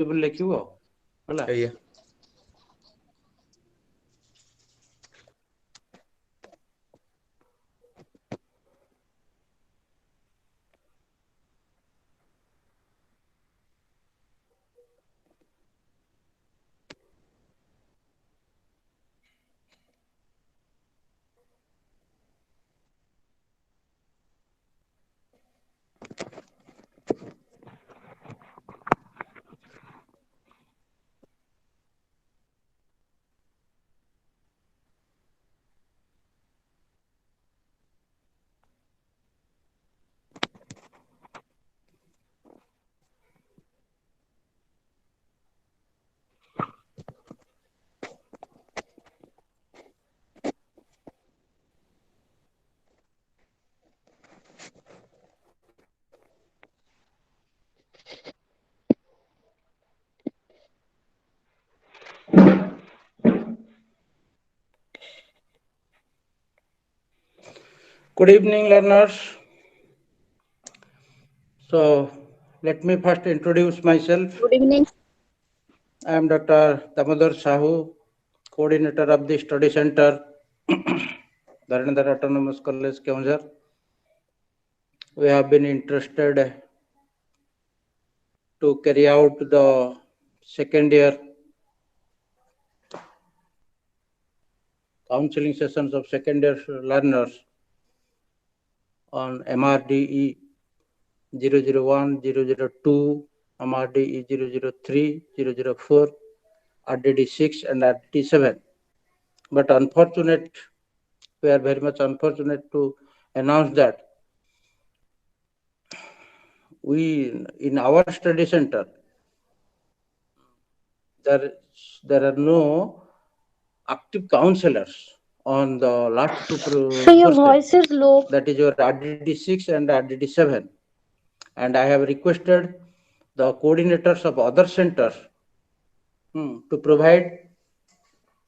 लिखिबो होला Yeah. Good evening, learners. So, let me first introduce myself. Good evening. I am Dr. Damodar Sahu, coordinator of the Study Center, Dharendra Autonomous College, Keonjhar. We have been interested to carry out the second year counseling sessions of second year learners on MRDE 001, 002, MRDE 003, 004, RDD6 and RDD7. But unfortunate, we are very much unfortunate to announce that we, in our study center, there are no active counselors on the last two So your voice is low. that is your RDD6 and RDD7. And I have requested the coordinators of other centers to provide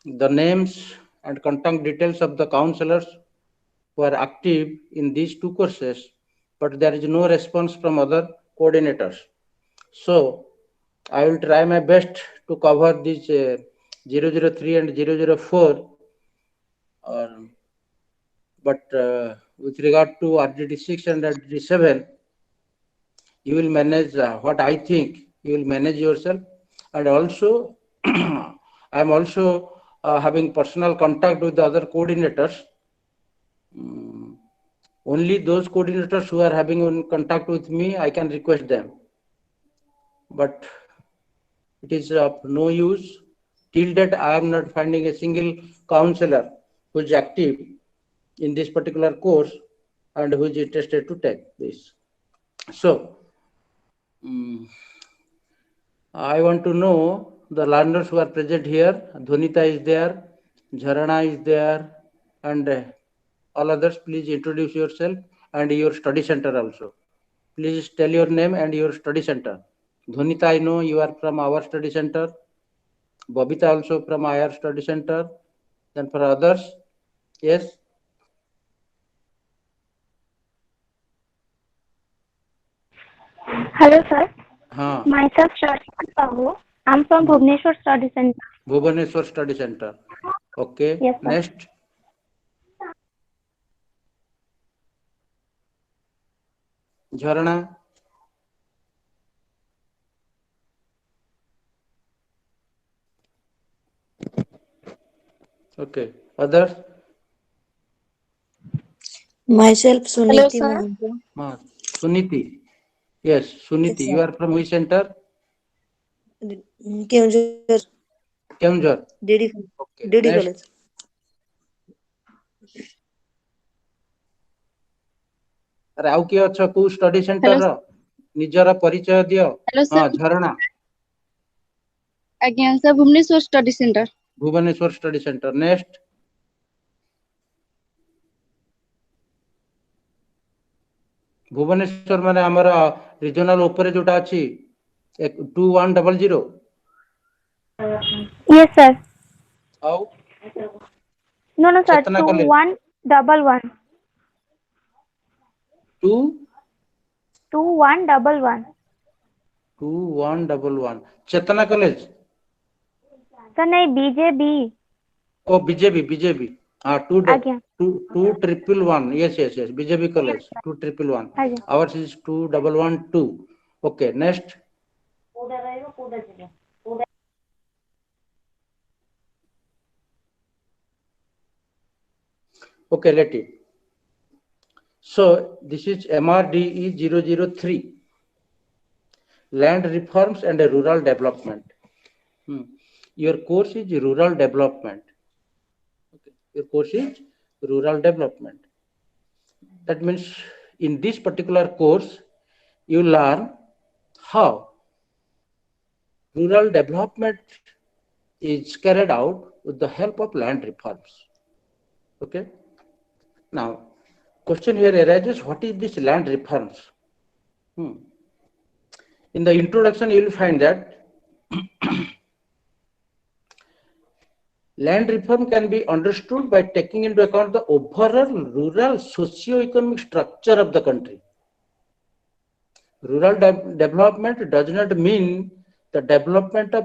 the names and contact details of the counselors who are active in these two courses, but there is no response from other coordinators. So I will try my best to cover these 003 and 004. But with regard to RDD6 and RDD7, you will manage what I think you will manage yourself. And also, I am also having personal contact with the other coordinators. Only those coordinators who are having contact with me, I can request them. But it is of no use. Till that, I am not finding a single counselor who is active in this particular course and who is interested to take this. So, I want to know the learners who are present here. Dhunita is there, Jharana is there, and all others. Please introduce yourself and your study center also. Please tell your name and your study center. Dhunita, I know you are from our study center. Bobita also from our study center. Then for others, yes. Hello, sir. Haan. Myself, Sharshika Sahu. I'm from Bhubaneswar Study Center. Bhubaneswar Study Center. Okay. Yes, sir. Next. Jharana. Okay. Others? Myself, Hello, Suniti sir. Mahanta. Suniti. Yes, Suniti. Yes, You are from which center? Keonjhar. Keonjhar. DD Okay. DD Next. College. अरे आउ किए अच्छा को study centre Hello, रो निजर परिचय दियो hello, sir. हां Jharana Again, sir, Bhubaneswar Study Center. Bhubaneswar study center next Bhubaneswar माने हमर रीजनल ऊपर जोटा अछि 2100 Yes, sir. आउ No, no, sir. चेतना कॉलेज 2111. 2 2111. 2111 चेतना कॉलेज सर नहीं बीजेबी ओ बीजेबी हाँ आज्ञा 2111 yes बीजेबी कॉलेज 2111 आज्ञा ours is 2112 okay next okay let it so this is MRDE 003 land reforms and rural development your course is rural development okay. Your course is rural development that means in this particular course you learn how rural development is carried out with the help of land reforms okay now question here arises what is this land reforms in the introduction you will find that land reform can be understood by taking into account the overall rural socio-economic structure of the country. Rural development does not mean the development of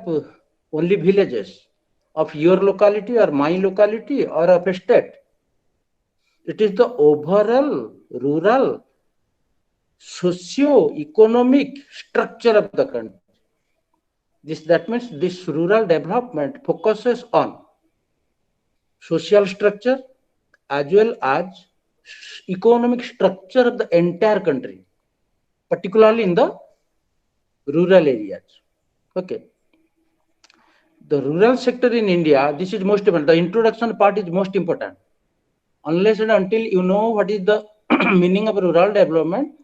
only villages of your locality or my locality or of a state. It is the overall rural socio-economic structure of the country. That means this rural development focuses on social structure as well as economic structure of the entire country, particularly in the rural areas. Okay. The rural sector in India, this is most important. The introduction part is most important. Unless and until you know what is the meaning of rural development,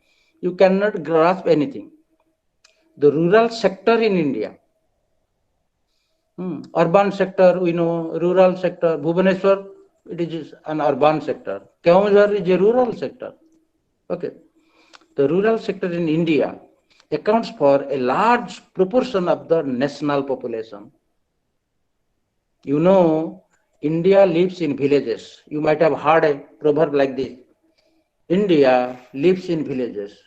you cannot grasp anything. The rural sector in India, urban sector, we know, rural sector, Bhubaneswar, it is an urban sector. Keonjhar is a rural sector. Okay. The rural sector in India accounts for a large proportion of the national population. You know, India lives in villages. You might have heard a proverb like this. India lives in villages.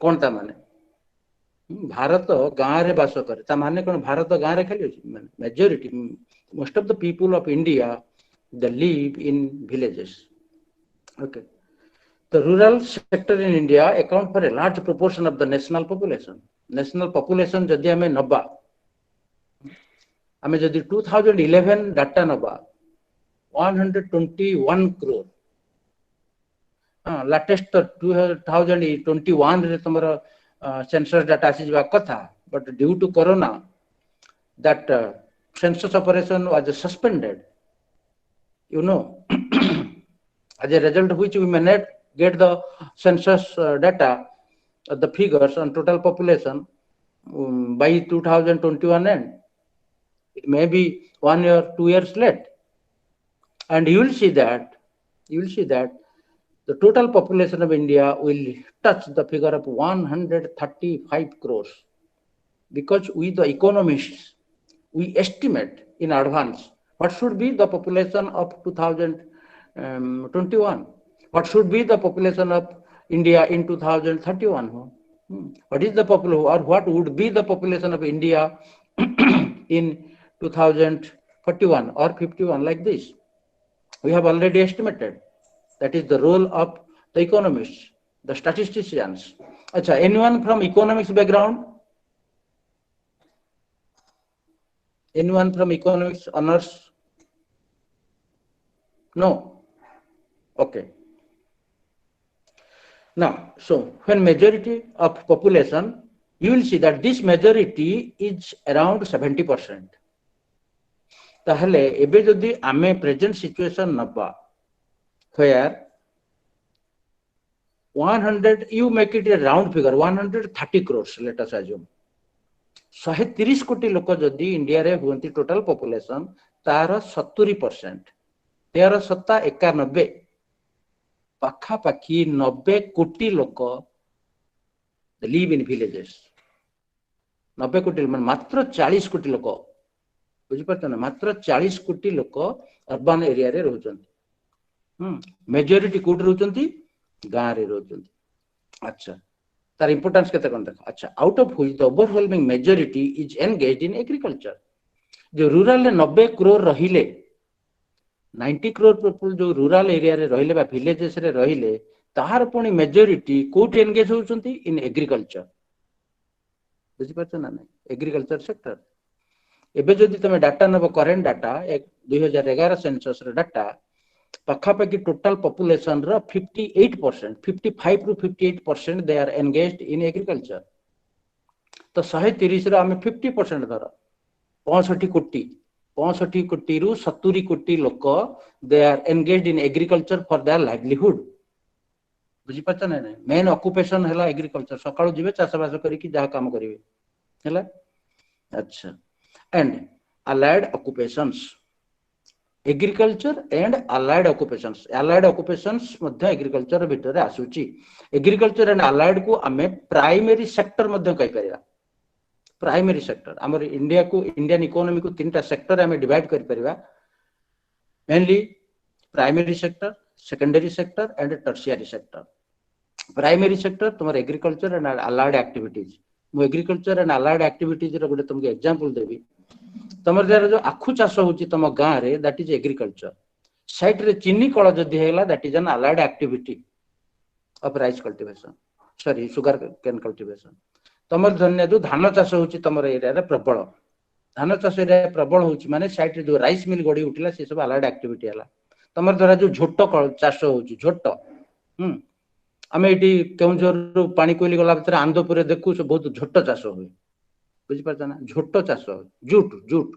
कौन ता माने भारत गाँव रे बास करे ता माने कौन भारत गाँव रे खाली majority most of the people of India they live in villages. Okay. The rural sector in India account for a large proportion of the national population. National population जदि हमें नब्बा हमें जदि 2011 डाटा नब्बा 121 crore latest 2021 रे तमरो census data आसी जवा कथा but due to corona that census operation was suspended you know as a result of which we may not get the census data the figures on total population by 2021 end. It may be 1 year 2 years late and you will see that the total population of India will touch the figure of 135 crores because we the economists we estimate in advance what should be the population of 2021, what should be the population of India in 2031, what is the population or what would be the population of India in 2041 or 51 like this. We have already estimated. That is the role of the economists, the statisticians. Achha, anyone from economics background? Anyone from economics honors? No. Okay. Now, so when majority of population, you will see that this majority is around 70%. ताहले एबे जदि आमे present situation नबा where 100 you make it a round figure 130 crores let us assume 130 कोटी लोक जदि India रे हुंती total population तार 70% 1391 पाखा पाखी 90 कोटी लोक लिव इन विलेजेस 90 कोटी मात्र 40 कोटी लोक बुझी पारछ ना मात्र 40 कोटी लोक अर्बन एरिया रे रहउछन मेजॉरिटी कोट रहउछन गाँ रे रहउछन अच्छा तार इंपोर्टेंस केते कोन देखो अच्छा out of which the overwhelming majority is engaged in agriculture जो रूरल 90 करोड़ रहिले 90 करोड़ पीपल जो रूरल एरिया रे रहिले बा विलेजेस रे रहिले ताहार पुणी मेजॉरिटी कोठी एंगेज होउचंती इन एग्रीकल्चर बुझी पाछ ना नहीं एग्रीकल्चर सेक्टर एबे जदि तमे डाटा नबो करेंट डाटा 2011 सेंसस रे डाटा पाखापाखि टोटल पॉपुलेशन रो 58% 55 ରୁ 58% they are engaged in agriculture तो 130 रो आमे 50% धर 65 कोटी रु 70 कोटी लोक they are engaged in agriculture for their livelihood बुझी पाछ ना नहीं मेन ऑक्युपेशन हैला एग्रीकल्चर सकाळु जिवे चाषबास करिकि जा काम करिवे हैला अच्छा and allied occupations agriculture and allied occupations मध्य एग्रीकल्चर भितर आसुची एग्रीकल्चर एंड allied को आमे प्राइमरी सेक्टर मध्य कहि परिया प्राइमरी सेक्टर हमर इंडिया को इंडियन इकोनॉमी को तीनटा सेक्टर आमे डिवाइड करि परिबा mainly primary sector secondary sector and tertiary sector primary sector तुमर एग्रीकल्चर एंड allied एक्टिविटीज मु एग्रीकल्चर एंड allied एक्टिविटीज रो गोटे तुमके एग्जांपल देबी तमर जरा जो आखु चाष होची तम गां रे दैट इज एग्रीकल्चर साइट रे चीनी कळ जदी हेला that is an allied activity of rice cultivation sorry sugar cane cultivation तमर धन्य जो धान चाष होची तमर एरिया रे प्रबल धान चाष एरिया प्रबल होची माने साइट रे जो राइस मिल गडी उठिला से सब allied एक्टिविटी हला तमर जरा जो झोट चाष होची झोट आमे एटी केउझर पानी कोइली गला भीतर आंदोपुर देखु से बहुत झोट चाष होय बुझी पाछ ना झोट चाष जूट जूट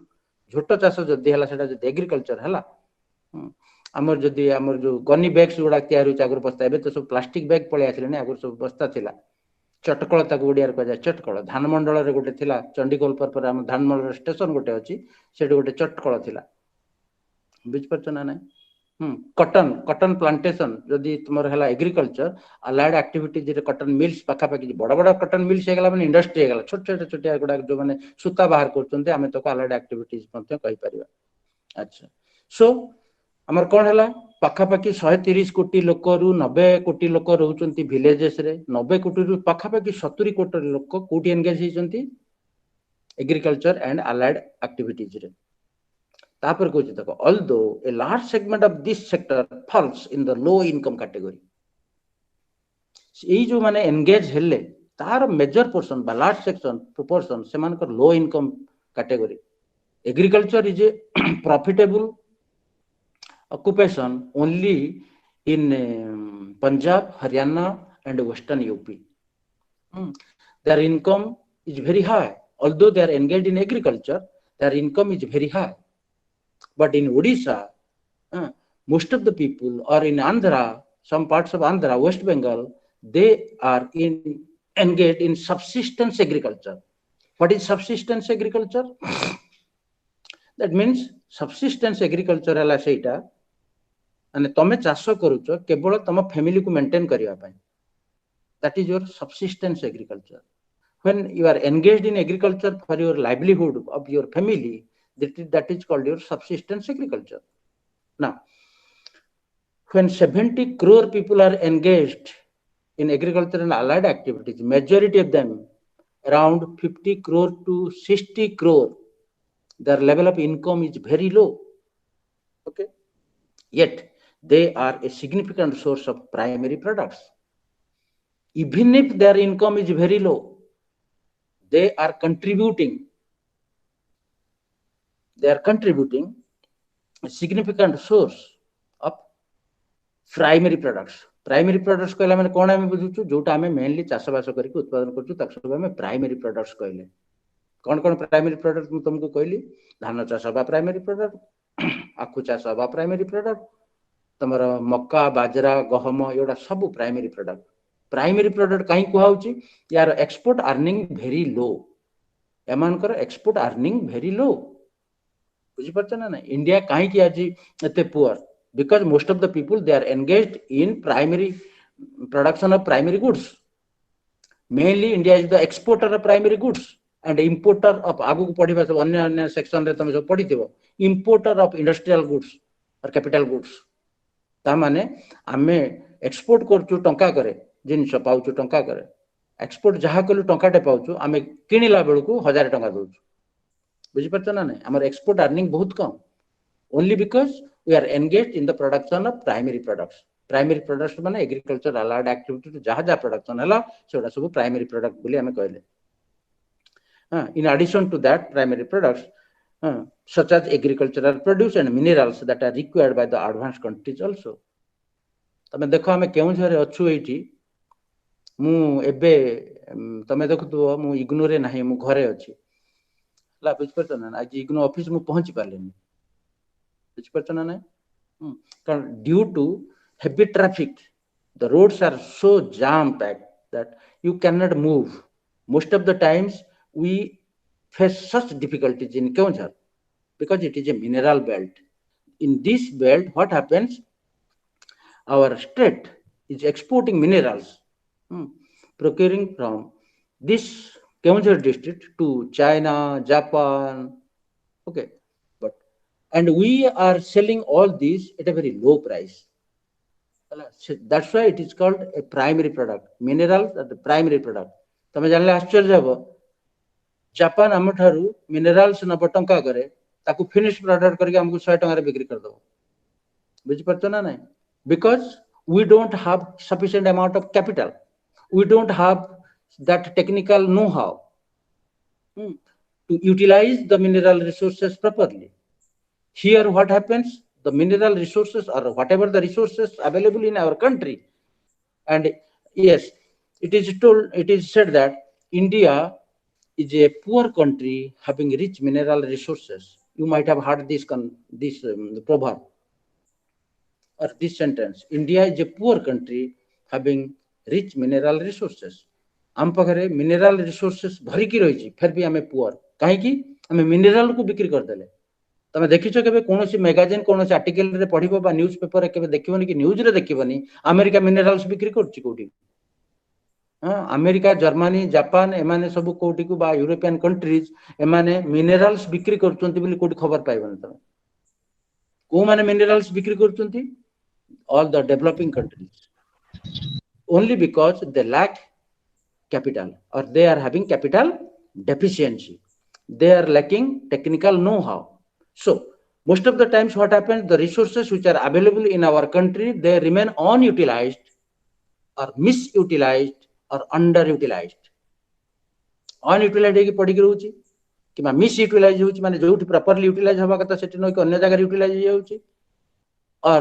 झोट चाष जदी हला सेटा जदी एग्रीकल्चर हला हमर जदी हमर जो गनी बैग्स गुडा तयार होची आगर बस्ता एबे तो सब प्लास्टिक बैग पळे आसिले ने आगर सब बस्ता थिला चटकळ ताको ओडियार कह जाय चटकळ धान मंडल रे गोटे थिला चंडीगढ़ पर हम धान मंडल स्टेशन गोटे अछि सेठी गोटे चटकळ थिला बुझी पाछ ना नहीं कॉटन कॉटन प्लांटेशन जदी तुमर हला एग्रीकल्चर allied एक्टिविटीज रे कॉटन मिल्स पाखा पाखि बड़ बड़ कॉटन मिल्स हेगला माने इंडस्ट्री हेगला छोट छोट छोटिया गुडा जो माने सूता बाहर करचंते आमे तो allied एक्टिविटीज मध्ये कहि परिबा अच्छा सो हमर कोन हला पाखा पाखि 130 कोटी लोक रु 90 कोटी लोक रहउचंती विलेजेस रे 90 कोटी रु पाखा पाखि 70 कोटी लोक कोठी एंगेज हिचंती एग्रीकल्चर एंड allied एक्टिविटीज रे तापर कहछि देखो although a large segment of this sector falls in the low income category एई जो माने एंगेज हेले तार मेजर पोर्शन बा लार्ज सेक्शन प्रोपोर्शन से मानकर low income category agriculture is a profitable occupation only in Punjab Haryana and western UP their income is very high although they are engaged in agriculture their income is very high but in Odisha most of the people are in Andhra some parts of Andhra West Bengal they are engaged in subsistence agriculture what is subsistence agriculture that means subsistence agriculture hela seita ane tome chaso karucho kebol toma family ku maintain kariya pai that is your subsistence agriculture when you are engaged in agriculture for your livelihood of your family that is called your subsistence agriculture now when 70 crore people are engaged in agriculture and allied activities majority of them around 50 crore to 60 crore their level of income is very low okay yet they are a significant source of primary products even if their income is very low they are contributing a significant source of primary products कहला माने कोन आमे बुझुछु जोटा आमे mainly चाषबास करके उत्पादन करछु ताक सब आमे प्राइमरी प्रोडक्ट्स कहले कोन प्राइमरी प्रोडक्ट मु तुमको कहली धान चाष बा प्राइमरी प्रोडक्ट आखु चाष बा प्राइमरी प्रोडक्ट तमर मक्का बाजरा गहम एडा सब प्राइमरी प्रोडक्ट कहीं कहउची यार एक्सपोर्ट अर्निंग वेरी लो एमानकर एक्सपोर्ट अर्निंग वेरी लो बुझी परछ ना ना इंडिया कहीं कि आज एते poor because most of the people they are engaged in primary production of primary goods mainly India is the exporter of primary goods and importer of आगु को पढिबा सब अन्य अन्य सेक्शन रे तमे सब पढिथिबो importer of industrial goods or capital goods ता माने आमे एक्सपोर्ट करछु टंका करे जिंस पाउछु टंका करे एक्सपोर्ट जहाँ कलु टंकाटे पाउछु आमे किनिला बेलकु 1000 टंका दउछु बुझि परछ ना नै हमर एक्सपोर्ट अर्निंग बहुत कम only because we are engaged in the production of primary products माने एग्रीकल्चर allied activity जहाँ जहाँ production हला सेटा सब primary product बोली हमें कहले in addition to that primary products such as agricultural produce and minerals that are required by the advanced countries also तमे देखो हमें केउ झरे अछु एठी मु एबे तमे देखु मु इग्नो रे नाही मु घरे अछि ला बुझ परछ ना आज इग्नो ऑफिस मु पहुंची पालेनी बुझ परछ ना नै कारण due to heavy traffic the roads are so jam packed that you cannot move most of the times we face such difficulties in Keonjhar because it is a mineral belt in this belt what happens our state is exporting minerals procuring from this Keonjhar district to China Japan okay but and we are selling all these at a very low price that's why it is called a primary product minerals are the primary product तमे जानले आश्चर्य हबो Japan हम ठारू minerals न टंका करे ताकू फिनिश प्रोडक्ट करके हमको 100 टंका रे बिक्री कर दो बुझ परतो ना नहीं because we don't have sufficient amount of capital we don't have that technical know-how to utilize the mineral resources properly here what happens the mineral resources or whatever the resources available in our country and yes it is said that India is a poor country having rich mineral resources you might have heard this proverb or this sentence India is a poor country having rich mineral resources आम पाखरे mineral resources भरी की रही फिर भी आमे poor कहीं आमे मिनरल को बिक्री कर देले तमे देखिछो केबे कोनोसी मैगजीन कोनोसी आर्टिकल रे पढिबो बा न्यूज पेपर रे केबे देखिबोनी कि न्यूज रे देखिबोनी अमेरिका मिनरल्स बिक्री करछि कोठी अमेरिका जर्मनी जापान एमाने सब कोठी को बा यूरोपियन कंट्रीज एमाने मिनरल्स बिक्री करछंती बोली कोठी खबर पाइबोनी तमे को माने मिनरल्स बिक्री करछंती all the developing countries only because they lack capital or they are having capital deficiency they are lacking technical know-how so most of the times what happens the resources which are available in our country they remain unutilized or misutilized or underutilized unutilized की पड़ी रहउची कि मिसयूटिलाइज होउची माने जोठी properly utilise हवा कथा सेठी न कि अन्य जगह यूटिलाइज होउची और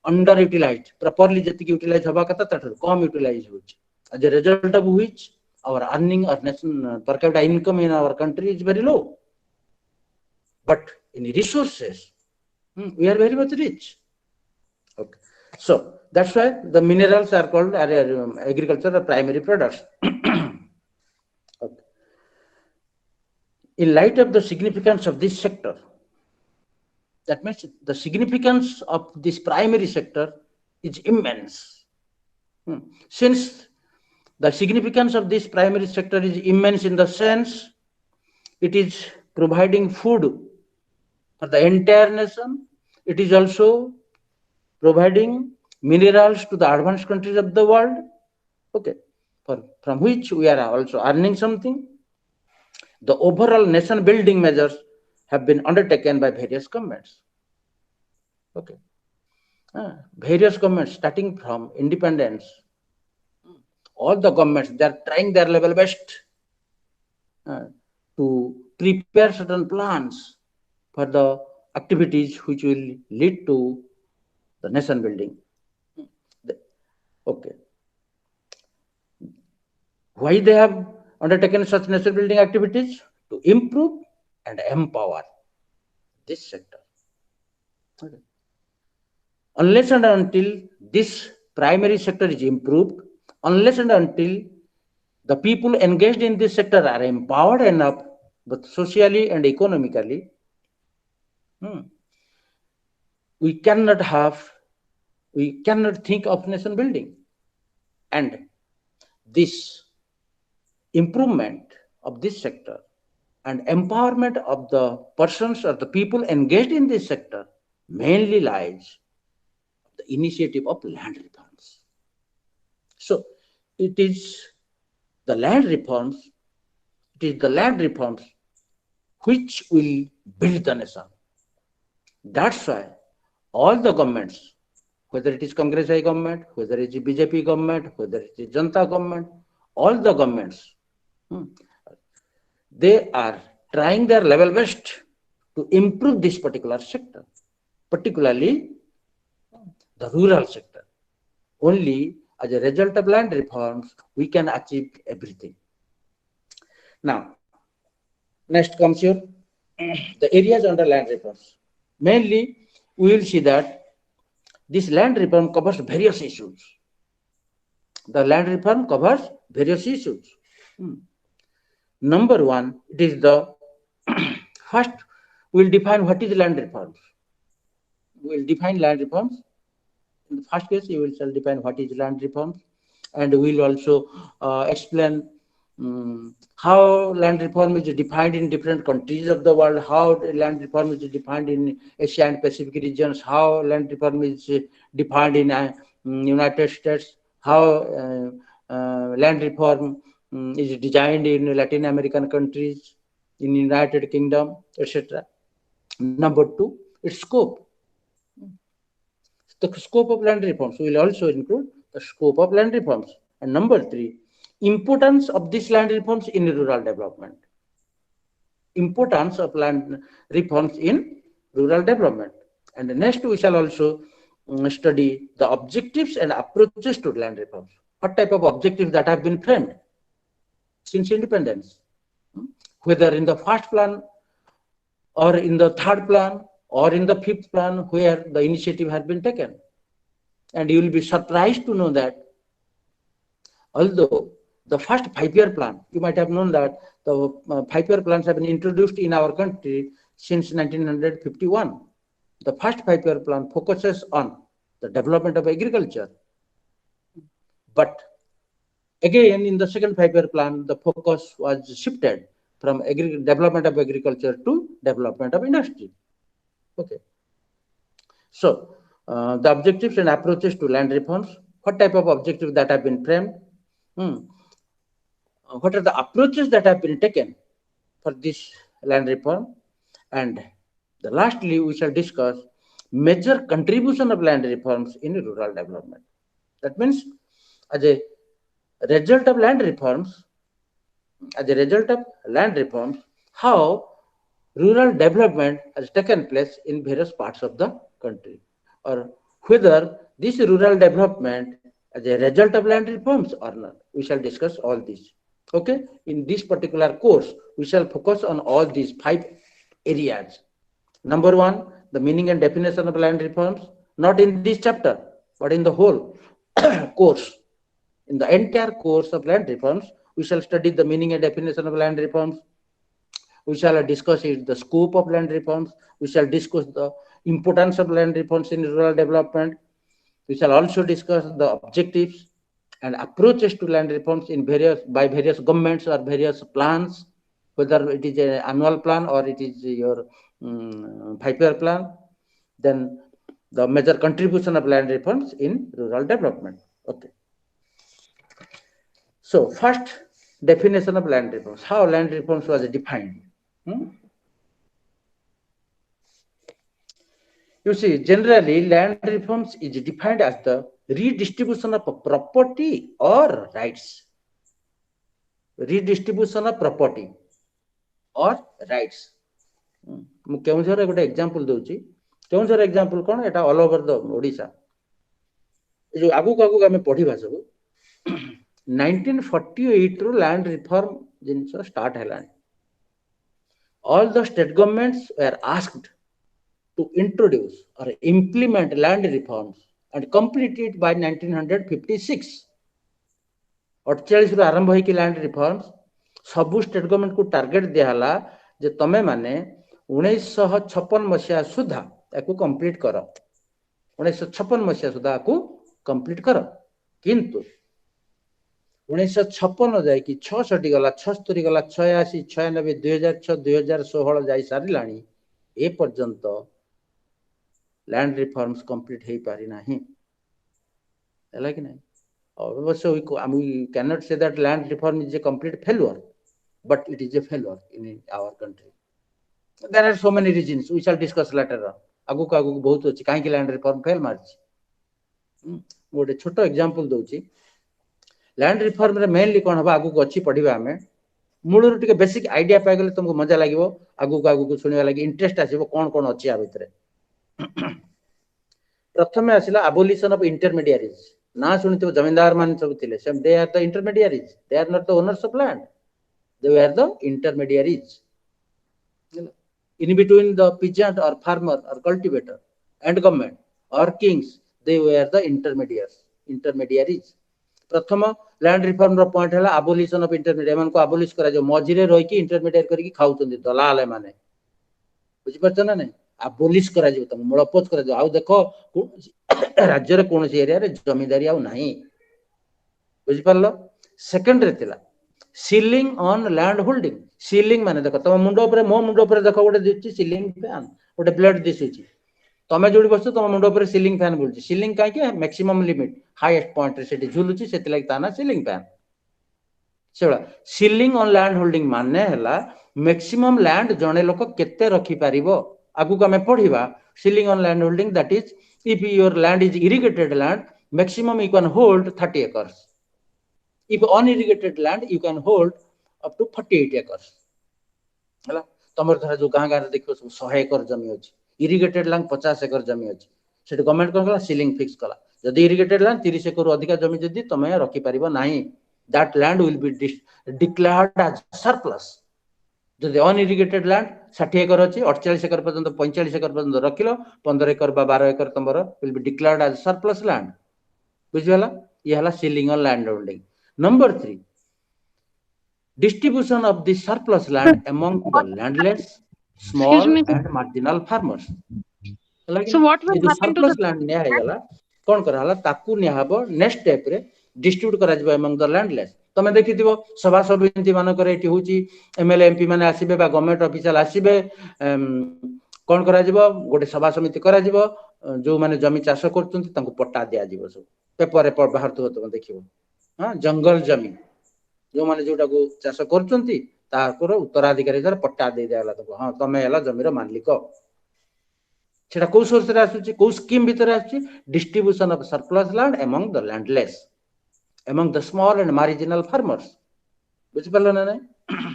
underutilized properly जति यूटिलाइज हवा कथा तठ कम यूटिलाइज होउची as a result of which our earning or national per capita income in our country is very low but in resources we are very much rich okay so that's why the minerals are called agricultural primary products okay. In light of the significance of this sector that means the significance of this primary sector is immense since the significance of this primary sector is immense in the sense it is providing food for the entire nation it is also providing minerals to the advanced countries of the world okay from which we are also earning something the overall nation building measures have been undertaken by various governments okay various governments starting from independence all the governments they are trying their level best to prepare certain plans for the activities which will lead to the nation building okay why they have undertaken such nation building activities to improve and empower this sector okay. Unless and until this primary sector is improved unless and until the people engaged in this sector are empowered enough both socially and economically we cannot think of nation building and this improvement of this sector and empowerment of the persons or the people engaged in this sector mainly lies the initiative of land reforms so it is the land reforms, it is the land reforms which will build the nation. That's why all the governments, whether it is Congress government, whether it is BJP government, whether it is Janata government, all the governments, they are trying their level best to improve this particular sector, particularly the rural sector. Only as a result of land reforms, we can achieve everything. Now, next comes your the areas under land reforms. Mainly, we will see that this land reform covers various issues. The land reform covers various issues. Number one, it is the first we will define what is land reforms. We will define land reforms. In the first case, you will shall define what is land reforms, and we will also explain how land reform is defined in different countries of the world, how land reform is defined in Asia and Pacific regions, how land reform is defined in United States, how land reform is designed in Latin American countries, in United Kingdom, etc. Number two, its scope. The scope of land reforms will also include the scope of land reforms. And number three, importance of these land reforms in rural development. Importance of land reforms in rural development. And next we shall also study the objectives and approaches to land reforms. What type of objectives that have been framed since independence, whether in the first plan or in the third plan or in the fifth plan where the initiative has been taken. And you will be surprised to know that although the first 5-year plan, you might have known that the 5-year plans have been introduced in our country since 1951. The first 5-year plan focuses on the development of agriculture. But again, in the second 5-year plan, the focus was shifted from development of agriculture to development of industry. Okay. So, the objectives and approaches to land reforms, what type of objectives that have been framed, what are the approaches that have been taken for this land reform, and lastly, we shall discuss major contribution of land reforms in rural development. That means, as a result of land reforms, how rural development has taken place in various parts of the country, or whether this rural development as a result of land reforms or not. We shall discuss all this. Okay, in this particular course, we shall focus on all these 5 areas. Number one, the meaning and definition of land reforms, not in this chapter, but in the whole course. In the entire course of land reforms, we shall study the meaning and definition of land reforms. We shall discuss the scope of land reforms. We shall discuss the importance of land reforms in rural development. We shall also discuss the objectives and approaches to land reforms in by various governments or various plans, whether it is an annual plan or it is your 5-year plan. Then the major contribution of land reforms in rural development. Okay. So first, definition of land reforms. How land reforms was defined. You see, generally land reforms is defined as the redistribution of property or rights. Redistribution of property or rights. ମୁଁ କେଉଁଝର ଗୋଟେ example ଦଉଛି Keonjhar example କ'ଣ ଏଟା all over the Odisha ଏ ଯୋଉ ଆଗକୁ ଆମେ ପଢିବା ସବୁ 1948 ରୁ land reform ଜିନିଷ start ହେଲାଣି. All the state governments were asked to introduce or implement land reforms and complete it by 1956. 48 ରୁ ଆରମ୍ଭ ହେଇକି land reforms ସବୁ state government କୁ target ଦିଆହେଲା ଯେ ତମେ ମାନେ 1956 ମସିହା ସୁଦ୍ଧା ୟାକୁ complete କର. 1956 ମସିହା ସୁଦ୍ଧା ୟାକୁ complete କର. କିନ୍ତୁ 1956 ଯାଇକି 66 ଗଲା, 76 ଗଲା, 86, 96, 2006, 2016 ଯାଇ ସାରିଲାଣି. ଏ ପର୍ଯ୍ୟନ୍ତ land reforms complete ହେଇ ପାରି ନାହିଁ. ହେଲା କି ନାହିଁ? Also we cannot say that land reform is a complete failure, but it is a failure in our country. There are so many reasons we shall discuss later on. आगु को बहुत अच्छी कहीं लैंड रिफॉर्म फेल मार्च गोटे छोट example दउची land reform रे mainly कोन हबा आगु को अच्छी पढिबा हमें मूल टिके बेसिक आइडिया पाइ गेले तुमको मजा लागिवो आगु को सुनिबा लागि इंटरेस्ट आसीबो कोन कोन अच्छी आ भितरे प्रथमे आसिला अबोलिशन ऑफ इंटरमीडियरीज ना सुनितो जमींदार मान सब थिले same they are the intermediaries they are not the owners of land they are the intermediaries in between the peasant or farmer or cultivator and government or kings they were the intermediaries प्रथम land reform रो point हला abolition of intermediate मन को abolish करा जो मझिरे रही कि intermediate करी खाउतंदी दलाल माने बुझि परछ ना नहीं अबोलिश करा जो तम मूलपोच करा जो आउ देखो राज्य रे कोन एरिया रे जमींदारी आउ नाही बुझि परलो सेकंड रे तिला ceiling on land holding ceiling माने देखो तुम मुंडो ऊपर मो मुंडो ऊपर देखो गोटे दिछि सीलिंग फैन गोटे प्लेट दिसुछि तमे जोडी बसतो तुम मुंडो ऊपर सीलिंग फैन बोलछि सीलिंग काहे के मैक्सिमम लिमिट हाईएस्ट पॉइंट रे सेठी झुलुछि सेति लागि ताना सीलिंग फैन सेबा सीलिंग ऑन लैंड होल्डिंग माने हला मैक्सिमम लैंड जणे लोक केते रखि पारिबो आगु को हमें पढिबा ceiling on land holding that is if your land is irrigated land maximum you can hold 30 acres if unirrigated land you can hold up to 48 acres हला तमर धरा जो गां गां रे देखियो 100 एकर जमी अछि इरिगेटेड लैंड 50 एकर जमी अछि सेट गवर्नमेंट कोन कला सीलिंग फिक्स कला जदी इरिगेटेड लैंड 30 एकर अधिक जमी जदी तमे रखि परिबो नाही that land will be declared as surplus जदी अनइरिगेटेड लैंड 60 एकर अछि 48 एकर पर्यंत 45 एकर पर्यंत रखिलो 15 एकर बा 12 एकर तमरो will be declared as surplus land बुझियला ये हला ceiling on land holding Number 3, distribution of the surplus land among the landless, small and marginal farmers. So what will happen to surplus land ने आइगला कोन कराला ताकू ने हबो next step रे distribute करा जबो among the landless तमे देखिथिबो सभा समिति मान करे एटी होची एमएलए एमपी माने आसीबे बा गवर्नमेंट ऑफिशियल आसीबे कोन करा जबो गोटे सभा समिति करा जबो जो माने जमी चाष करचंती तांको पट्टा दिया जबो सब पेपर रे बाहर तो तमे देखिबो हाँ जंगल जमी जो माने जोटा को चाष करचंती ताकर उत्तराधिकारी द्वारा पट्टा दे दियाला तो हाँ तमे हला जमीर मालिक सेटा को सोर्स रे आसुची को स्कीम भीतर आसुची distribution of surplus land among the landless among the small and marginal farmers बुझ परलो ना नहीं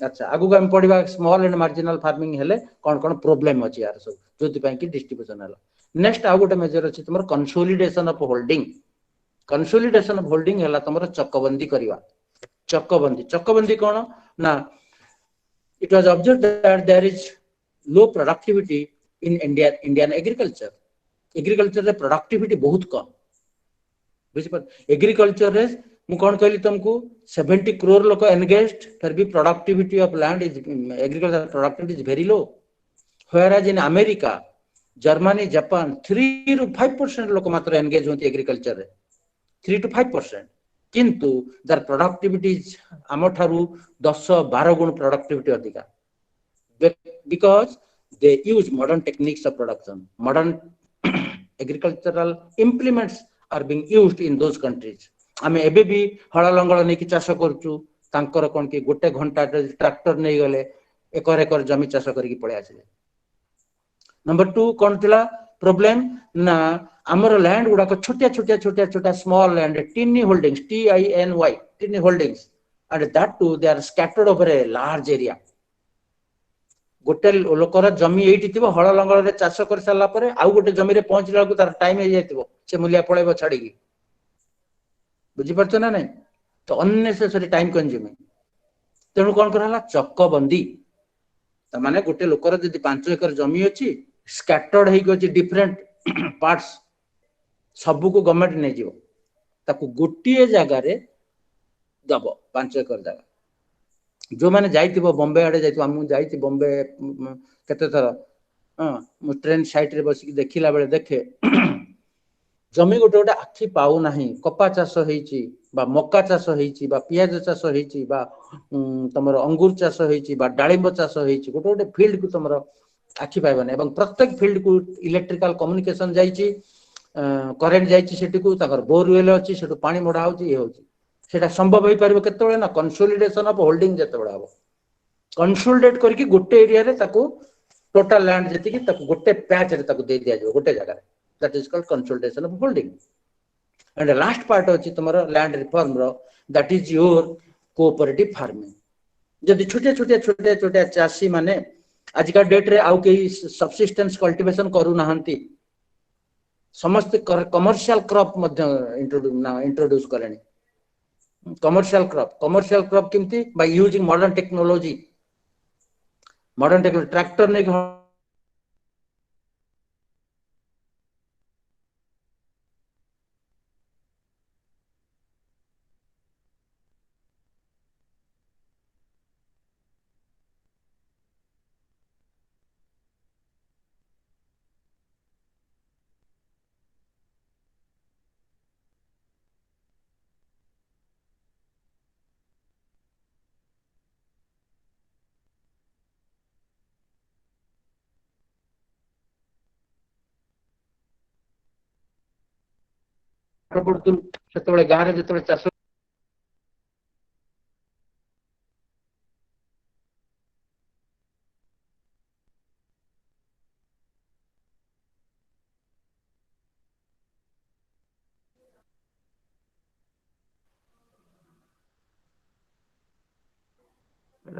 अच्छा आगु हम पढिबा स्मॉल एंड मार्जिनल फार्मिंग हेले कोन कोन प्रॉब्लम अछि यार सब जोति पई कि डिस्ट्रीब्यूशन हला नेक्स्ट आ गोटे मेजर अछि तमर consolidation of holding consolidation of holding हला तमर चक्कबंदी करिवा चक्कबंदी कोन ना it was observed that there is low productivity in Indian agriculture रे प्रोडक्टिविटी बहुत कम बुझ पर एग्रीकल्चर रे मु कोन कहली तुमको 70 करोड़ लोक एंगेज्ड फिर भी productivity of land is agriculture productivity is very low where in America Germany Japan 3 to 5% लोक मात्र एंगेज होती एग्रीकल्चर रे 3 to 5% किंतु दर प्रोडक्टिविटी आम ठारू 10-12 गुण प्रोडक्टिविटी अधिका because they use modern techniques of production modern agricultural implements are being used in those countries आमे एबे भी हळ लंगळ नै कि चाष करचु तांकर कोन कि गोटे घंटा ट्रैक्टर नै गले एकर एकर जमी चाष करी कि पळे आसिले नंबर 2 कोन थिला प्रॉब्लम ना हमर लैंड गुडा को छोटा small land टिनी holdings TINY टिनी holdings and that too they are scattered over a large area गोटे लोकर जमी एठी थिबो हळ लंगळ रे चाष कर साला परे आउ गोटे जमी रे पहुंचला को तार टाइम हे जायतिबो से मूल्य पळेबो छाडी की बुझी परछ ना नहीं तो अननेसेसरी टाइम कंज्यूमिंग तेनु कोन करला चक्कबंदी त माने गोटे लोकर जदी 5 एकर जमी अछि स्कैटर्ड हेइ गछि डिफरेंट पार्ट्स सबु को गवर्नमेंट नै जिवो ताकू गोटिए जगह रे दबो 5 एकर जगह जो माने जाइतिबो बॉम्बे आडे जाइतिबो हम जाइति बॉम्बे केते थर मु ट्रेन साइट रे बसी देखिला बेले देखे जमी गोटे गोटे आखि पाउ नाही कपा चाष हेइची बा मक्का चाष हेइची बा पियाज चाष हेइची बा तमरो अंगूर चाष हेइची बा डाळिंब चाष हेइची गोटे गोटे फील्ड को तमरो आखि पाइबने एवं प्रत्येक फील्ड को इलेक्ट्रिकल कम्युनिकेशन जाइची करेन्ट जाइछि सेठी को ताकर बोरवेल अछि सेठु पानी मोडा होछि ये होछि सेटा संभव होई परिबो केतेबेले ना कंसोलिडेशन ऑफ होल्डिंग जेतेबेले हबो कंसोलिडेट करके गोटे एरिया रे ताको टोटल लैंड जेति कि ताको गोटे पैच रे ताको दे दिया जो गोटे जगह रे that is called consolidation of holding and last part अछि तमरो लैंड रिफॉर्म रो that is your cooperative farming जदि छोटे छोटे छोटे छोटे चासी माने आजिका डेट रे आउ के सबसिस्टेंस कल्टीवेशन करू नाहंती समस्त कमर्शियल क्रॉप मध्य इंट्रोड्यूस करेनी कमर्शियल क्रॉप केमती by using modern technology tractor ने पड़तुल सेतबेले गारे जेतबेले चाष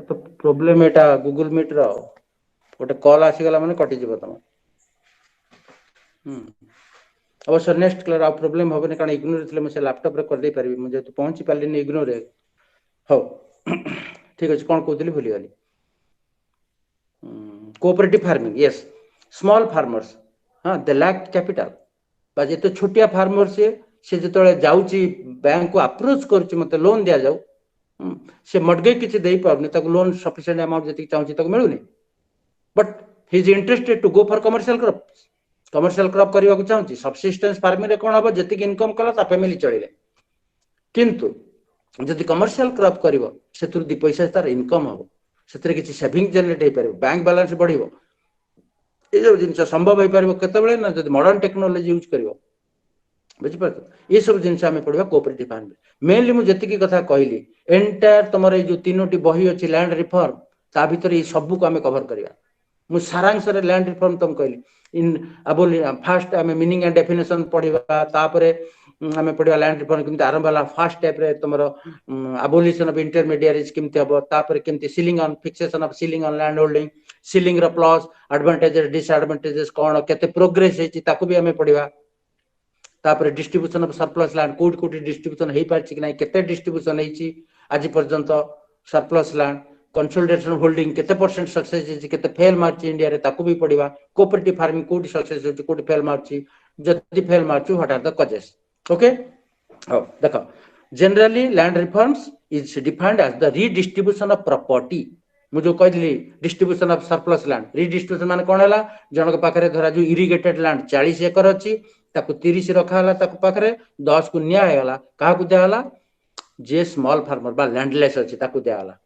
तो प्रॉब्लम एटा गूगल मीट रो गोटे कॉल आसी गला माने कटि जीव तम अवश्य नेक्स्ट क्लास आ प्रॉब्लम होबने कारण इग्नोर थिले से लैपटॉप रे कर दे परबी मुझे तो पहुंची पाली ने इग्नोर रे हो ठीक अछि कोन कहतली भूली गली cooperative farming yes small farmers हां दे लैक कैपिटल बा जे तो छोटिया फार्मर से जेतले जाउची बैंक को अप्रोच करची मते लोन दिया जाऊ से मडगे किछि देई पाबनी ताको लोन सफिशिएंट अमाउंट जति चाहूची ताको मिलुनी but he is interested to go for commercial crop करबा को चाहूची सबसिस्टेंस फार्मिंग रे कोन हबो जति इनकम कला ता फैमिली चलिले किंतु जति कमर्शियल क्रॉप करिवो सेतुर दि पैसा तार इनकम हबो सेतरे किछि सेविंग जनरेट हे परबो बैंक बैलेंस बढ़िवो ए जो जिंस संभव हे परबो केतेबेले ना जति मॉडर्न टेक्नोलॉजी यूज करिवो बुझी पारतो ये सब जिंस हमें पढ़िबा कोऑपरेटिव फार्मिंग मेनली मु जति की कथा कहली एंटायर तमरे जो तीनोटी बही अछि लैंड रिफॉर्म ता भीतर ये सब को हमें कवर करिया मु सारांश रे लैंड रिफॉर्म तुम कहली इन अबोली फर्स्ट हमें मीनिंग एंड डेफिनेशन पढ़िबा तापरे हमें पढ़िबा लैंड रिफॉर्म किंतु आरंभ वाला फर्स्ट स्टेप रे तमरो अबोलिशन ऑफ इंटरमीडिएरीज किंतु हबो तापरे किंतु ceiling on fixation of ceiling on land holding ceiling रो प्लस एडवांटेजेस डिसएडवांटेजेस कोन केते प्रोग्रेस हेची ताकू भी हमें पढ़िबा तापर डिस्ट्रीब्यूशन ऑफ सरप्लस लैंड कोड कोड डिस्ट्रीब्यूशन हे पारछि कि नै केते डिस्ट्रीब्यूशन हेची आज पर्यंत सरप्लस लैंड कंसोलिडेशन होल्डिंग केते परसेंट सक्सेस हेची केते फेल मारछि इंडिया रे ताकू भी पढ़िबा कोऑपरेटिव फार्मिंग कोड सक्सेस हेची कोड फेल मारछि जति फेल मारछि what are the causes okay हो देखो generally land reforms is defined as the redistribution of property मुझे कहली distribution of surplus land redistribution माने कोन हला जनक पाखरे धरा जो इरिगेटेड लैंड 40 एकर अछि ताकू 30 रखा हला ताकू पाखरे 10 को न्याय हला काहा को दे हला जे स्मॉल फार्मर बा लैंडलेस अछि ताकू दे हला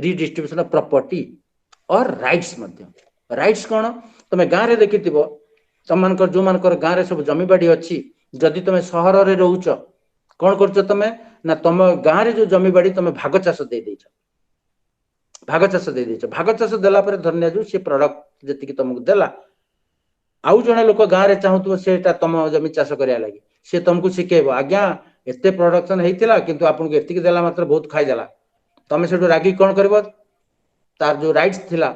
रीडिस्ट्रीब्यूशन ऑफ प्रॉपर्टी और राइट्स मध्य राइट्स कोन तमे गां रे देखिथिबो तमनकर जो मानकर गां रे सब जमी बाडी अछि जदि तमे शहर रे रहउछ कोन करछ तमे ना तम गां रे जो जमी बाडी तमे भाग चाष दे देछ भाग चाष देला पर धन्य जो से प्रोडक्ट जति कि तुमको देला आउ जने लोक गां रे चाहूतो सेटा तम जमी चाष करिया लागि से तुमको सिखेबो आज्ञा एते प्रोडक्शन हेतिला किंतु आपन को एतिक देला मात्र बहुत खाइ देला तमे सेटो रागी कोन करबो तार जो राइट्स थिला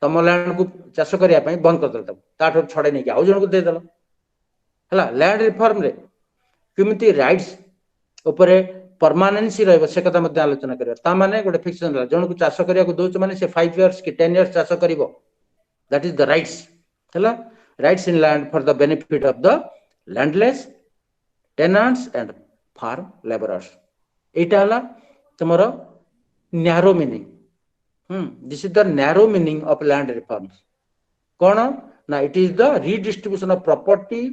तम लैंड को चाष करिया पई बंद कर देला ताठो छडे नै कि आउ जन को दे देला हला लैंड रिफॉर्म रे किमिति राइट्स ऊपरे परमानेंसी रहबो से कथा मध्ये आलोचना करिया ता माने गोटे फिक्सन ला जन को चाष करिया को दोच माने से 5 इयर्स कि 10 इयर्स चाष करिवो दैट इज द राइट्स हला rights in land for the benefit of the landless tenants and farm laborers eta hala tomaro narrow meaning this is the narrow meaning of land reforms kono na it is the redistribution of property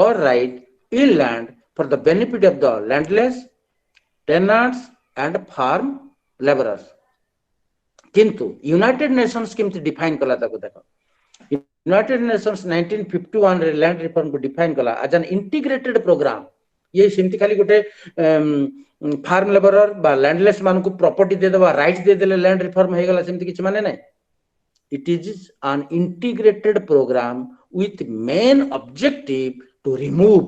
or right in land for the benefit of the landless tenants and farm laborers kintu united nations kimti define kala taku dekho United Nations 1951 रे land reform को define कला as an integrated programme. ये सेमती खाली गोटे farm labourer बा landless मान को प्रॉपर्टी दे देबा राइट दे देले लैंड रिफॉर्म हे गला सेमती किछ माने नै। It is an integrated program with main objective to remove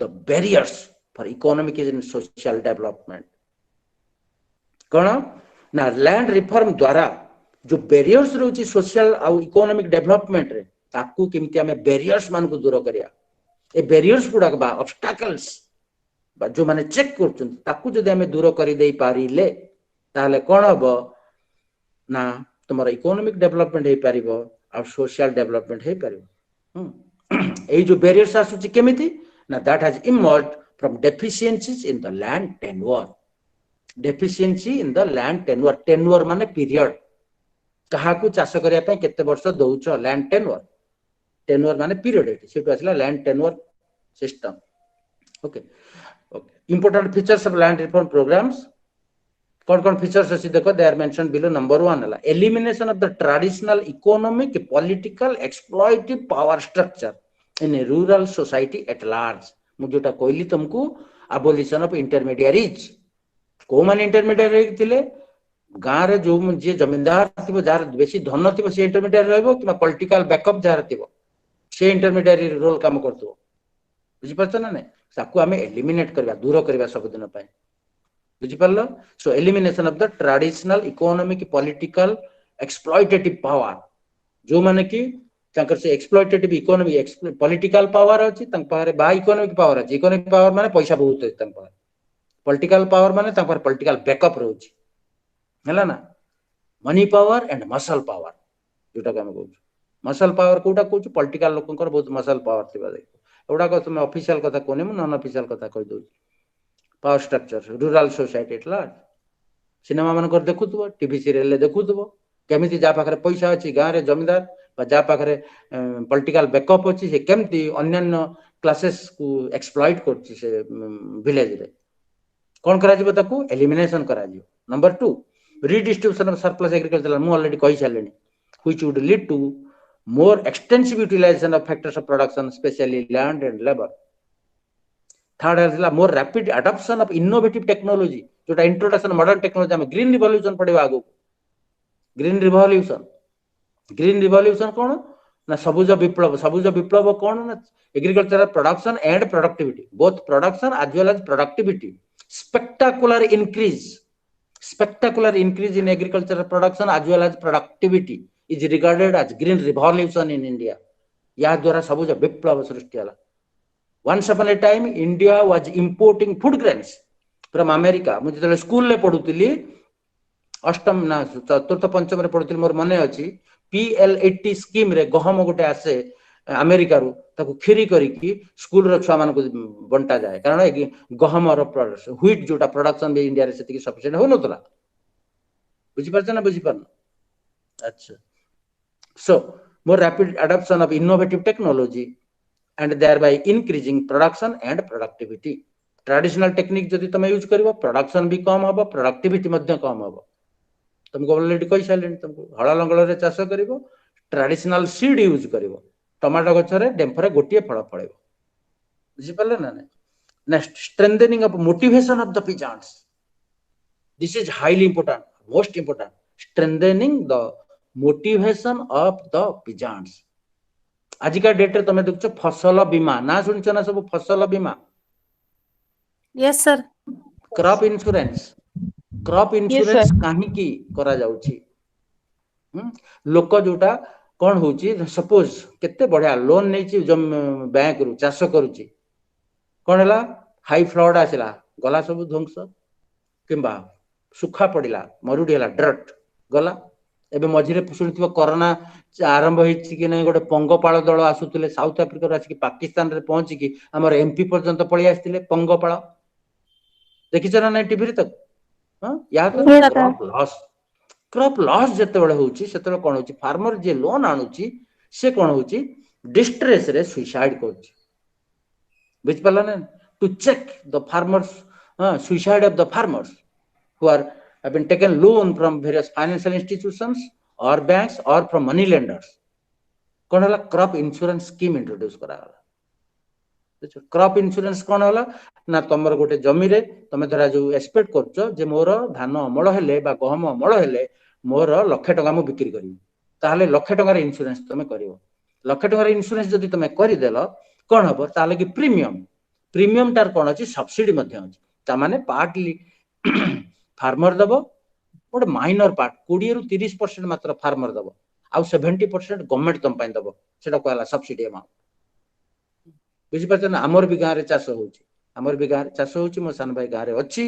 the barriers for economic and social development. कौन ना लैंड रिफॉर्म द्वारा जो बैरियर्स रही सोशल आउ इकोनॉमिक डेवलपमेंट रे ताकू केमती हमें बैरियर्स मान को दूर करिया। ए बैरियर्स गुडाक बा ऑब्स्टैकल्स बा जो माने चेक करछन ताकू जदि हमें दूर करि देई पारिले ताले कोन हबो ना तुमर इकोनॉमिक डेवलपमेंट हे पारिबो आ सोशल डेवलपमेंट हे पारिबो। ए जो बैरियर्स आसुची केमिति ना that has emerged from deficiencies in the land tenure. Deficiency in the land tenure, tenure माने पीरियड कहा को चाष करिया पे केते वर्ष दउछ लैंड टेन्योर, टेन्योर माने पीरियड एटी सेटु आसला land tenure system. Okay okay important features of land reform programs कौन फीचर्स अच्छी देखो they are mention below. Number 1 है elimination of the traditional economic political exploitative power structure in a rural society at large. मु जोटा कहली तुमको abolition of इंटरमीडिएरीज। को माने इंटरमीडिएरी थिले गाँ रे जो जे जमींदार थिबो जार बेसी धन थिबो से इंटरमीडिएरी रहबो कि पॉलिटिकल बैकअप जार थिबो से इंटरमीडिएरी रोल काम करथबो। बुझि परछ ना नै ताकू हमें एलिमिनेट करबा दूर करबा सब दिन पय। बुझि परलो। So elimination of the traditional economic political exploitative power जो माने कि तांकर से एक्सप्लॉइटेटिव इकोनॉमिक पॉलिटिकल पावर अछि तंक पारे बा इकोनॉमिक पावर अछि। इकोनॉमिक पावर माने पैसा बहुत अछि तंक पारे। पॉलिटिकल पावर माने तंक पारे पॉलिटिकल बैकअप रहउछि हैला ना। Money power and muscle power जोटा हम कहू मसल पावर कोटा कहू पॉलिटिकल लोकंकर बहुत मसल पावर थिबा देखो एडा को तुम ऑफिशियल कथा कोने मु नॉन ऑफिशियल कथा कहि दउ। Power structure rural society at large सिनेमा मान कर देखुथबो टीवी सीरियल देखुथबो केमिति जा पाखरे पैसा अछि गाँ रे जमींदार बा जा पाखरे पॉलिटिकल बैकअप अछि से केमिति अन्य क्लासेस को एक्सप्लॉइट करछि से विलेज रे कोन करा जिवो ताकू एलिमिनेशन करा जिवो। Number 2 redistribution of surplus agricultural मु ऑलरेडी कहि सालेनी which would lead to more extensive utilization of factors of production especially land and labor. Third है more rapid adoption of innovative technology जोटा इंट्रोडक्शन मॉडर्न टेक्नोलॉजी में green revolution पड़ेगा आगो। Green revolution कौन ना सबुज विप्लव कौन ना agriculture production and productivity both production as well as productivity spectacular increase in agricultural production as well as productivity is regarded as green revolution in India. या द्वारा सबुज विप्लव सृष्टि हला। Once upon a time India was importing food grains from America। मुझे school ले पढुतिली अष्टम ना चतुर्थ पंचम रे पढुतिली मोर मने अछि PL80 स्कीम रे गहम गोटे आसे अमेरिका रु ताको खिरी करिकी स्कूल रो छुआ मान को बंटा जाए कारण गहम रो प्रोडक्शन व्हीट जोटा प्रोडक्शन बे इंडिया रे सेति सफिशिएंट हो नतला। बुझि परछ ना बुझि परन। अच्छा so more rapid adoption of innovative technology and thereby increasing production and productivity. Traditional technique जदि तुम यूज करिवो प्रोडक्शन भी कम हबो प्रोडक्टिविटी मध्ये कम हबो। तुमको ऑलरेडी कहि सालेनी तुमको हळ लंगळ रे चाष करिवो ट्रेडिशनल सीड यूज करिवो टमाटो गछ रे डेम्फरे गोटिए फळ फळेबो। बुझि परले ना नै। Next strengthening of motivation of the peasants. This is highly important, most important. Strengthening the motivation of the peasants. आजिका डेट रे तमे देखछ फसल बीमा ना सुनछ ना सब फसल बीमा। Yes sir. क्रॉप इंश्योरेंस काहे की करा जाउची लोक जोटा कोन होउची सपोज केते बढ़िया लोन नैची बैंक रु चाष करूची कोन हला हाई फ्लड आसिला गला सब ध्वंस किंबा सुखा पड़िला मरुडी हला ड्रट गला। एबे मझिरे सुनिथिबो कोरोना आरंभ होईची कि नै गोटे पंगपाळ दल आसुतिले साउथ अफ्रिका रो आसी पाकिस्तान रे पहुंची कि हमर एमपी पर्यंत पळि आस्तिले पंगपाळ देखिछ ना नै टीवी रे तक। हां या तो क्रॉप लॉस जते बळे होउची सेते कोन होउची फार्मर जे लोन आणुची से कोन होउची डिस्ट्रेस रे सुसाइड करची। बुझ पला ना to check the farmers suicide of the farmers who have been taken loan from various financial institutions or banks or from money lenders कौन है क्रॉप इंश्योरेंस स्कीम इंट्रोड्यूस करागला क्रॉप इंश्योरेंस कौन है ना तुम गोटे जमी रे तुम धरा जो एक्सपेक्ट कर जे मोर धान अमल हेले बा गहम अमल हेले मोर लक्षे टका मु बिक्री करी ताहले लक्षे टकार इंश्योरेंस तुम करिवो लक्षे टकार इंश्योरेंस जदि तुम करदेल कौन हम ताहले कि प्रीमियम प्रीमियम टार कौन अच्छी सब्सिडी ता माने पार्टली फार्मर दब गोटे माइनर पार्ट 20 ରୁ 30% मात्र फार्मर दब आउ 70% गवर्नमेंट तुम दब सेटा कहला सब्सिडी अमाउंट बुझीपार ना आमर भी गाँव में चाष होमर भी गाँव में चाष हो मो सान भाई गाँव में अच्छी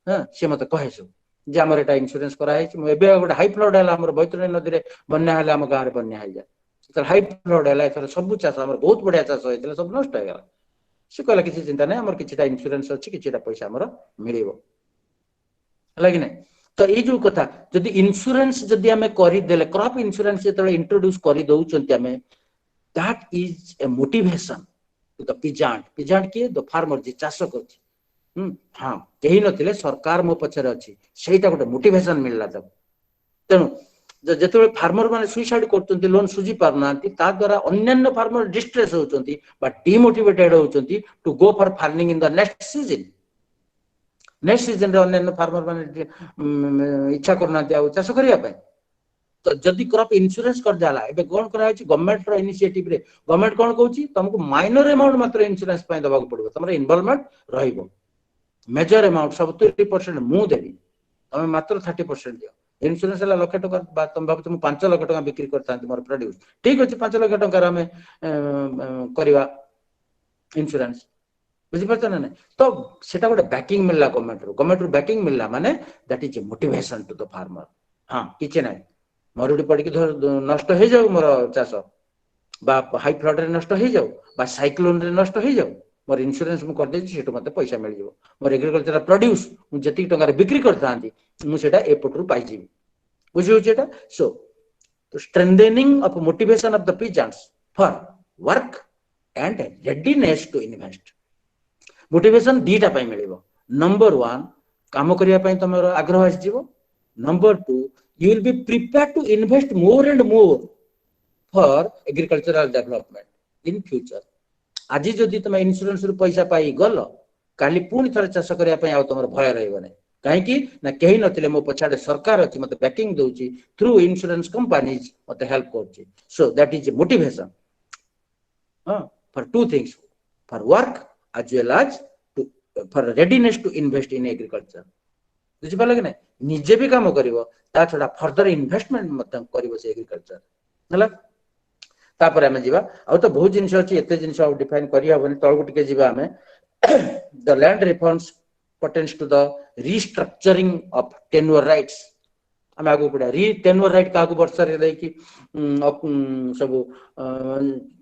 हाँ सी मत कहे सब जे आम एटा इंश्योरेंस कराई गोटे हाई फ्लड है बैतरणी नदी में बन्या आम गाँव में बन्या हो जाए हाई फ्लड है सब चाष आम बहुत बढ़िया चाष होता है सब नष्ट होगा सी कहला किसी चिंता नहीं आम कि इंश्योरेंस अच्छी कि पैसा आमर मिल कि ना तो ये जो कथा जदि इंश्योरेंस जदि आम करदे क्रॉप इंश्योरेंस जो इंट्रोड्यूस कर दौरान that is a motivation to the peasant किए द फार्मर जी चाष कर हाँ कहीं नथिले सरकार मो पछरे अच्छी सेटा गोटे मोटिवेशन मिलला तब तेणु जो फार्मर माने सुइसाइड करते लोन सुझी पारना द्वारा अन्य फार्मर डिस्ट्रेस होती डिमोटिवेटेड होती to go for farming in the next season रे अन्य फार्मर माने इच्छा करना चाष करने तो जदि क्रॉप इंश्योरेंस कर जाला एबे कोन करा अछि गवर्नमेंट रो इनिशिएटिव रे गवर्नमेंट कोन कहउछि तुमको माइनर अमाउंट मात्र इंश्योरेंस पय दबाक पड़बो तमरा इन्वॉल्वमेंट रहइबो मेजर अमाउंट 70% मु देबी तमे मात्र 30% दियो इंश्योरेंस हला लाख टका बा तुम भाबु तुम 5 लाख टका बिक्री करतांती मोर प्रोड्यूस ठीक अछि 5 लाख टका रे हमें करबा इंश्योरेंस बुझी पड़ता ना तो सेटा गोटे बैकिंग मिलला गवर्नमेंट रो बैकिंग मिलला माने that is a motivation to the farmer हां किछ नै मरुड़ी पड़ी नष्ट हो जाऊ मोर चाष बा हाई फ्लड रे नष्ट हो जाऊ बा साइक्लोन रे नष्ट हो जाऊ मोर इंश्योरेंस मु कर देछि सेटु मते पैसा मिल जिवो मोर एग्रीकल्चर प्रोड्यूस मु जति टका रे बिक्री करतांती मु सेटा ए पटरु पाई जिवि बुझि होछि एटा सो तो strengthening of motivation of the peasants for work and readiness to invest motivation दीटा पाई मिलिबो नंबर 1 काम करिया पाई तमरो आग्रह आसी जिवो number 2 you will be prepared to invest more and more for agricultural development in future आज जदि तुम इंश्योरेंस रु पैसा पाई गल काली पुणी थरे चाष करिया पई आ तमर भय रहइबो नै काहे कि ना केही नथिले मो पछाडे सरकार अछि मते बैकिंग दोछि थ्रू इंश्योरेंस कंपनीज मते हेल्प करछि so that is a motivation for two things for work as well as to for readiness to invest in agriculture बुझी पाले कि नै निजे भी काम करिवो ता छडा फर्दर इन्वेस्टमेंट मत करिवो से एग्रीकल्चर हला तापर हमें जीवा आ तो बहुत जिंस अछि एते जिंस आ डिफाइन करि हबनी तळगु टिके जीवा हमें the land reforms pertains to the restructuring of tenure rights हम आगु पडा री टेन्योर राइट का आगु वर्ष रे कि सब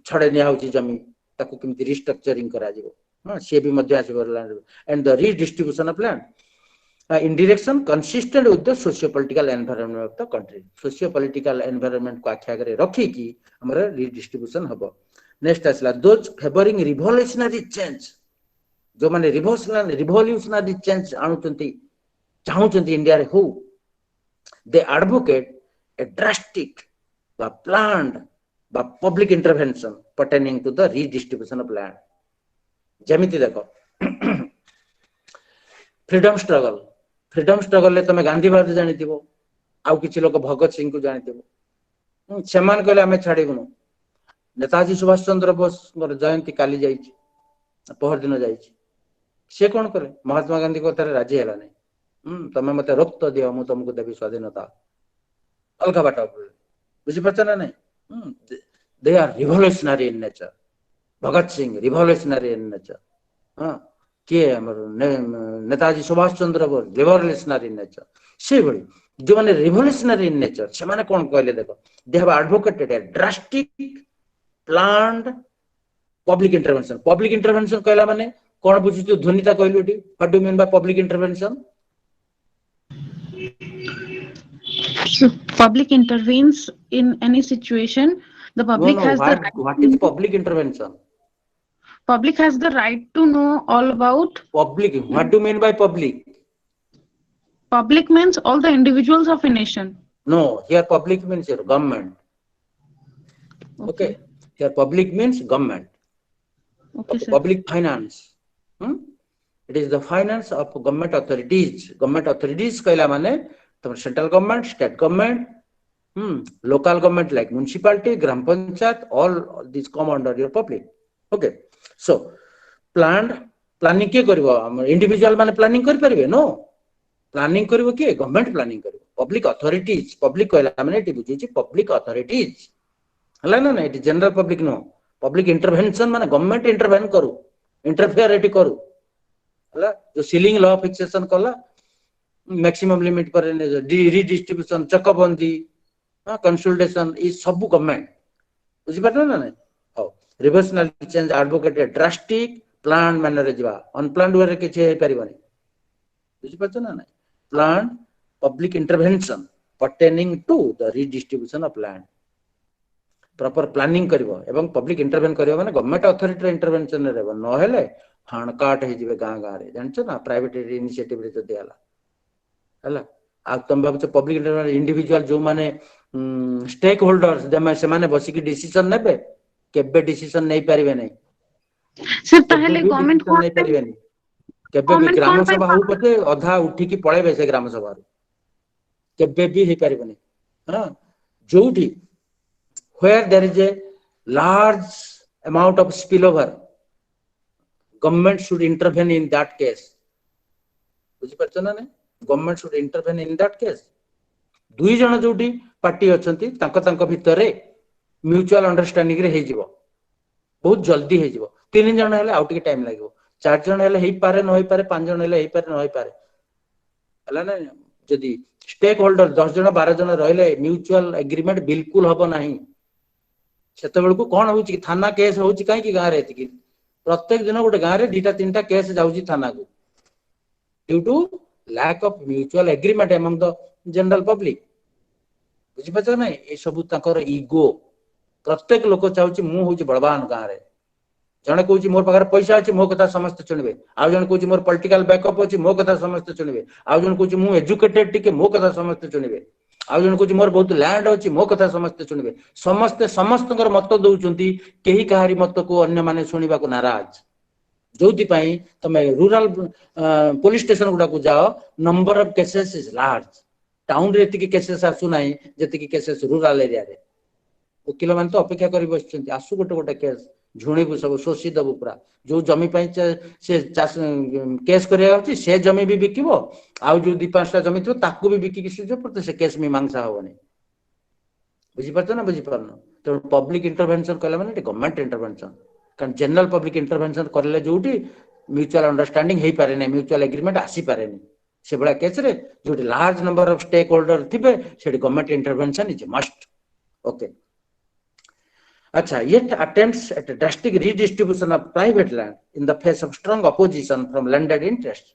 छडे निया होची जमी ताकू किमति रीस्ट्रक्चरिंग करा जिवो हां से भी मध्य आसी land and the redistribution of land in direction consistent with the socio-political environment of the country socio-political environment को आख्या करे रखी कि हमरा redistribution हबो नेक्स्ट आसला those favoring revolutionary change जो माने revolutionary change आनुचंती चाहुचंती इंडिया रे हो they advocate a drastic বা planned বা public intervention pertaining to the redistribution of land जेमिति देखो फ्रीडम स्ट्रगल ले तमे गांधीवाद जानिथिबो आउ किछि लोक भगत सिंह को जानिथिबो सेमान कहले हमें छाड़ीबुनु नेताजी सुभाष चंद्र बोस जयंती काली जाइछि पहर दिन जाइछि से कोन करे महात्मा गांधी को तारे राजी हैला नै तमे मते रक्त दियो मु तुमको देबी स्वाधीनता अलगा बाटा बुझि पछा ना नै they are revolutionary in nature Bhagat Singh revolutionary in nature हां किए Netaji Subhash Chandra Bose revolutionary in nature से बड़ी जो माने रिवोल्यूशनरी इन नेचर से माने कोन कहले देखो they have advocated a drastic planned public intervention कहला माने कोन बुझितु ध्वनिता कहलुटी what do mean by public intervention So public intervenes in any situation. The public has the right. What is public intervention? Public has the right to know all about. Public. What do you mean by public? Public means all the individuals of a nation. No, here public means your government. Okay, here public means government. Okay, sir. Public finance. It is the finance of government authorities. Government authorities कहला माने तो central government, state government, local government like municipality, gram panchayat, all these come under your public. Okay, so planning किए करिवो individual माने planning कर परिवे no. Planning करिवो किए government planning करिवो. Public authorities, public कहला माने eighty बुझी public authorities. हला ना eighty general public no. Public intervention माने government intervene करू, interfere एटी करू. हला जो सीलिंग लॉ फिक्सेशन कला मैक्सिमम लिमिट पर रिडिस्ट्रीब्यूशन चकबंदी कंसल्टेशन ई सब गवर्नमेंट बुझी पारना ना हो reversional change advocate drastic plan manner रे जिवा अनप्लान्ड वे रे किछ हे परिबनी बुझी पारछ ना ना plan public intervention pertaining to the redistribution of land proper planning करिवो एवं पब्लिक इंटरवेन करिवो माने गवर्नमेंट अथॉरिटी इंटरवेंशन रे न हेले हाणकाट हे जिवे गां गां रे जानछ ना प्राइवेट इनिशिएटिव रे जदी आला हला आ तुम भाबछ पब्लिक इंडिविजुअल जो माने स्टेक होल्डर्स जमा से माने बसिक डिसीजन नेबे केबे डिसीजन नै परिबे नै सर ताहेले गवर्नमेंट कोन नै परिबे नै केबे भी ग्राम सभा हो पते अधा उठी की पळेबे से ग्राम सभा केबे भी हे परिबे नै हां जोठी where there is a large amount of spillover government should intervene in that case बुझी परछ ना नै government should intervene in that case दुई जन जोटी पार्टी अछंती तांको भितरे म्यूचुअल अंडरस्टैंडिंग रे हे जिवो बहुत जल्दी हे जिवो तीन जन हेले आउट के टाइम लागो चार जन हेले हे पारे न होई पारे पांच जन हेले हे पारे न होई पारे हला ना जदी स्टेक होल्डर 10 जन 12 जन रहले म्यूचुअल एग्रीमेंट बिल्कुल हबो नाही सेते बेलको कोन होउची कि थाना केस होउची काई कि गां रे एति कि प्रत्येक दिन गोटे गां रे दीटा तीनटा केस जाउची थाना को due to lack of mutual agreement among the general public बुझी पछ नै ए सब ताकर ईगो प्रत्येक लोक चाहूची मु होउची बलवान गां रे जने कहूची मोर पाखर पैसा अछि मो कथा समस्त सुनिबे आ जने कहूची मोर पॉलिटिकल बैकअप अछि मो कथा समस्त सुनिबे आ जने कहूची मु एजुकेटेड टिके मो कथा समस्त सुनिबे आ जने कहूची मोर बहुत लैंड अछि मो कथा समस्त सुनिबे समस्तकर मत दउचंती केही कहारी मत को अन्य माने सुनिबा को नाराज जोति पई तमे रूरल पुलिस स्टेशन गुडा को जाओ number of cases is large town रे एतिकी केसेस आसु नाही जेतिकी केसेस रूरल एरिया रे वकील मान तो अपेक्षा करी बसचंती आसु गोटे गोटे केस झुणी को सब शोषी दबु पूरा जो जमी पई से केस करिया अछि से जमी भी बिकिबो आ जो दी पांचटा जमी थियो ताकू भी बिकी किसी जो पर से केस मीमांसा होबनी बुझी परछ ना बुझी परनो तो पब्लिक इंटरवेंशन कला माने गवर्नमेंट इंटरवेंशन कारण जनरल पब्लिक इंटरवेंशन करले जोटी म्यूचुअल अंडरस्टैंडिंग हे पारे नै म्यूचुअल एग्रीमेंट आसी पारे नै से बडा केस रे जोटी large number of stake holder थिबे सेडी government intervention is must okay अच्छा yet attempts at a drastic redistribution of private land in the face of strong opposition from landed interest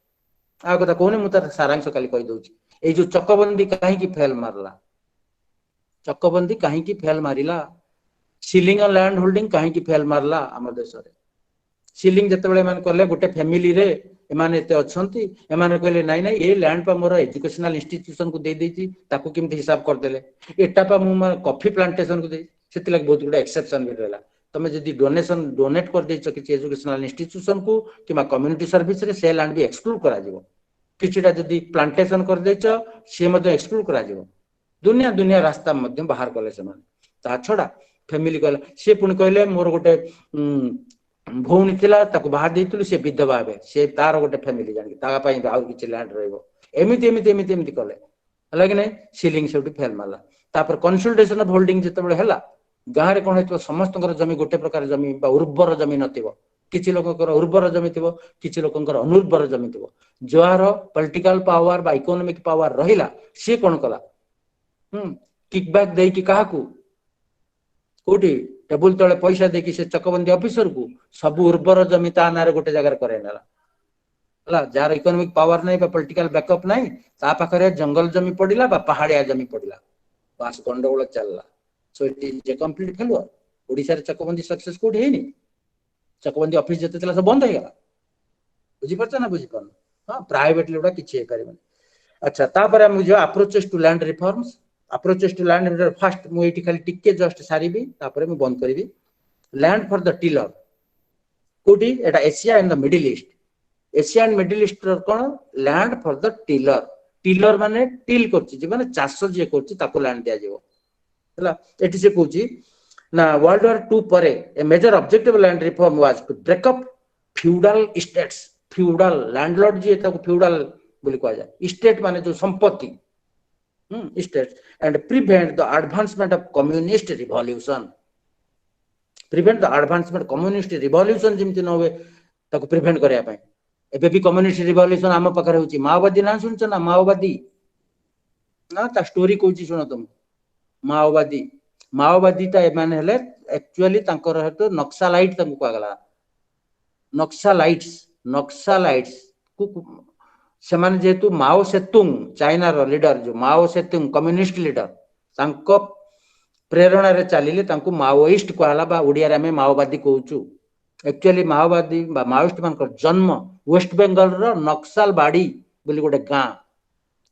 आ कथा कोने मुतार सारांश काली कहि दउची ए जो चकबंदी काहे की फेल मारला चकबंदी काहे की फेल मारिला सीलिंग ऑन लैंड होल्डिंग काहे की फेल मारला हम देश रे सीलिंग जते बेले मान करले गोटे फैमिली रे एमाने एते अछंती एमाने कहले नाही नाही ए लैंड पा मोर एजुकेशनल इंस्टीट्यूशन को दे देची ताको किमति हिसाब कर देले एटा पा मु कॉफी प्लांटेशन को दे सेति लाग बहुत गुडा एक्सेप्शन भी रहला तमे जदी डोनेट कर देछ कि एजुकेशनल इंस्टीट्यूशन को किमा कम्युनिटी सर्विस रे से लैंड भी एक्सक्लूड करा जिवो किछिटा जदी प्लांटेशन कर देछ से मध्ये एक्सक्लूड करा जिवो दुनिया दुनिया रास्ता मध्ये बाहर कले से मान ता छडा फैमिली कहला से पुनी कहले मोर गोटे भौणी थिला ताको बाहर देइतलु से विधवा हेबे से तार गोटे फैमिली जानि ता पई आउ किछि लैंड रहइबो एमिति कले हला कि नै सीलिंग सेउटी फेल मारला तापर कंसल्टेशन ऑफ होल्डिंग जते बेले हला गां रे कोन हेतो समस्तकर जमी गोटे प्रकार जमी बा उर्वर जमी नथिबो किछि लोककर उर्वर जमी थिबो किछि लोककर अनुर्वर जमी थिबो जोआर पॉलिटिकल पावर बा इकोनॉमिक पावर रहिला से कोन कला किकबैक देई कि काहाकू कोठी टेबुल तले पैसा देकी से चकबंदी ऑफिसर को सब उर्वर जमी ता नारे गोटे जगह करे नाला हला जार इकोनॉमिक पावर नै बा पॉलिटिकल बैकअप नै ता पाखरे जंगल जमी पडिला बा पहाड़िया जमी पडिला बास गंडगोल चलला so it is a complete failure Odisha रे चकबंदी सक्सेस कोड हेनी चकबंदी ऑफिस जते चला सब बंद हे गला बुझी परछ ना बुझी परन हां प्राइवेट लेडा किछि हे परिबन अच्छा ता पर हम जो approaches to land reforms approaches to land first मु एठी खाली टिके जस्ट सारीबी तापरे मु बंद करिवि land for the tiller कोठी एटा Asia and the middle east Asia and middle east cone land for the tiller tiller माने टिल करछि जे माने चाष जे करछि ताको लैंड दिया जेबो हला एठी से कहूछि ना वर्ल्ड वॉर 2 परे a major objective land reform was to break up feudal states feudal landlord जे ताको फ्यूडल बोली कहया स्टेट माने जो संपत्ति states and prevent the advancement of communist revolution prevent the advancement communist revolution जिमति न होवे ताको प्रिवेंट करया पय एबे भी कम्युनिस्ट रिवॉल्यूशन आम पाखर होची माओवादी ना सुनछ ना माओवादी ना ता स्टोरी कहूची सुनो तुम माओवादी माओवादी ता एमाने हेले एक्चुअली तांकर हेतु नक्सलाइट तंकु कहगला नक्सलाइट्स को सेमान जेतु माओ सेतुंग चाइना रो लीडर जो माओ सेतुंग कम्युनिस्ट लीडर तांको प्रेरणा रे चलिले तांकु माओइस्ट कहला बा ओडिया रे हमें माओवादी कहूचु एक्चुअली माओवादी बा माओइस्ट मान जन्म वेस्ट बेंगल रो नक्सलबाड़ी बोली गोटे गाँ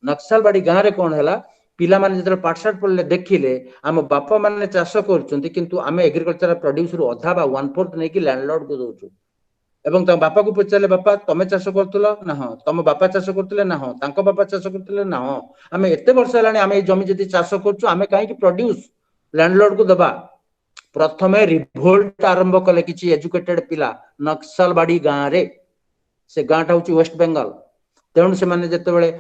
नक्सलबाड़ी गाँ रे कोन हला पिला माने जतरे पाठशाठ पढले देखिले हम बापा माने चाष करचंती किंतु आमे एग्रीकल्चर प्रोड्यूस रु अधा बा 1/4 नै कि लैंडलॉर्ड को दोचु एवं तम बापा को पचाले बापा तमे चाष करतलो ना हो तम बापा चाष करतले ना हो तांको बापा चाष करतले ना हो आमे एते वर्ष लानी आमे जमी जदी चाष करचु आमे काहे कि प्रोड्यूस लैंडलॉर्ड को दबा प्रथमे रिवोल्ट आरंभ कले किछि एजुकेटेड पिला नक्सलबाड़ी गाँ रे से गाँटा हूँ वेस्ट बेंगल तेणु से माने जते बेले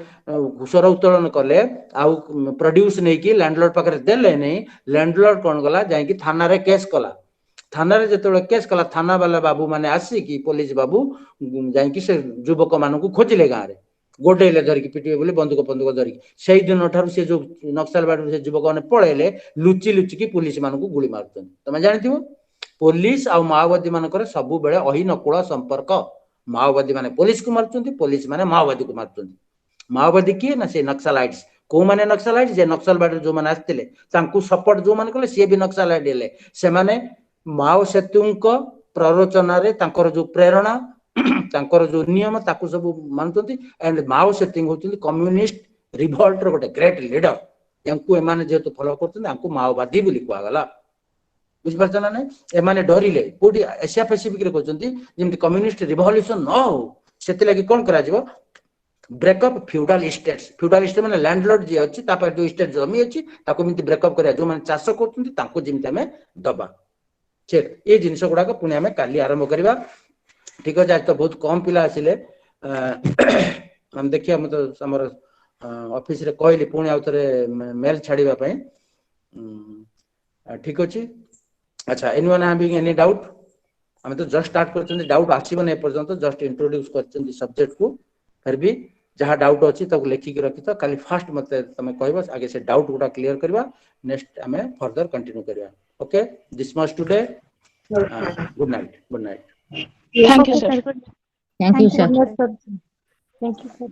घुसर उत्तोलन कले आउ प्रोड्यूस नहीं कि लैंडलॉर्ड पाखरे देले नहीं लैंडलॉर्ड कौन गला जाई कि थाना रे केस कला थाना रे जते बेले केस कला थाना वाला बाबू माने आसी कि पुलिस बाबू जाई कि से युवक मानन को खोजिले गाँ रे गोटेले धर कि पिटिबे बोली बंदूक धर कि सेही दिन ठारू से जो नक्सलबाड़ी से युवक माने पळेले लुचि कि पुलिस मानन को गुली मारतन तमे जानिथिबो पुलिस आ माओवादी मानकर सब बेले अहिनकुल संपर्क माओवादी माने पुलिस को मारचंती पुलिस माने माओवादी को मारचंती माओवादी किए ना से नक्सलाइट्स को माने नक्सलाइट्स जे नक्सलबाड़ी जो माने आस्तिले तांकु सपोर्ट जो माने कले से भी नक्सलाइट हेले से माने माओ सेतुंग प्ररोचना रे तांकर जो प्रेरणा तांकर जो नियम ताकु सब मानचंती एंड माओ सेतुंग होचंती कम्युनिस्ट रिवोल्ट रो गोटे ग्रेट लीडर यांकु एमाने जेतो फॉलो करचंती तांकु माओवादी बोली कहगला बुझिपारछ ना नै एमाने डरिले कोडी एशिया पैसिफिक रे कहचंती जेमति कम्युनिस्ट रिवॉल्यूशन न हो सेति लागि कोन करा जिवो ब्रेकअप फ्यूडल स्टेट माने लैंडलॉर्ड जे अछि तापर जो स्टेट जमी अछि ताको मिति ब्रेकअप करिया जो माने चाष करचंती ताको जेमति हमें दबा छे ए जिंस गुडा को पुनी हमें काली आरंभ करिवा ठीक अछि आज तो बहुत कम पिला आसिले हम देखिया हम तो हमर ऑफिस रे कहली पुनी आउतरे मेल छाडीबा पई ठीक अछि अच्छा एनीवन हैविंग एनी डाउट हम तो जस्ट स्टार्ट करछन डाउट आसीबो नै पर्यंत जस्ट इंट्रोड्यूस करछन सब्जेक्ट को फिर भी जहां डाउट अछि तक लिखि के रखि त खाली फास्ट मते तमे कहबो आगे से डाउट गुडा क्लियर करबा नेक्स्ट हमें फर्दर कंटिन्यू करबा okay this much today good night Thank you, sir. Thank you, sir. Thank you, sir.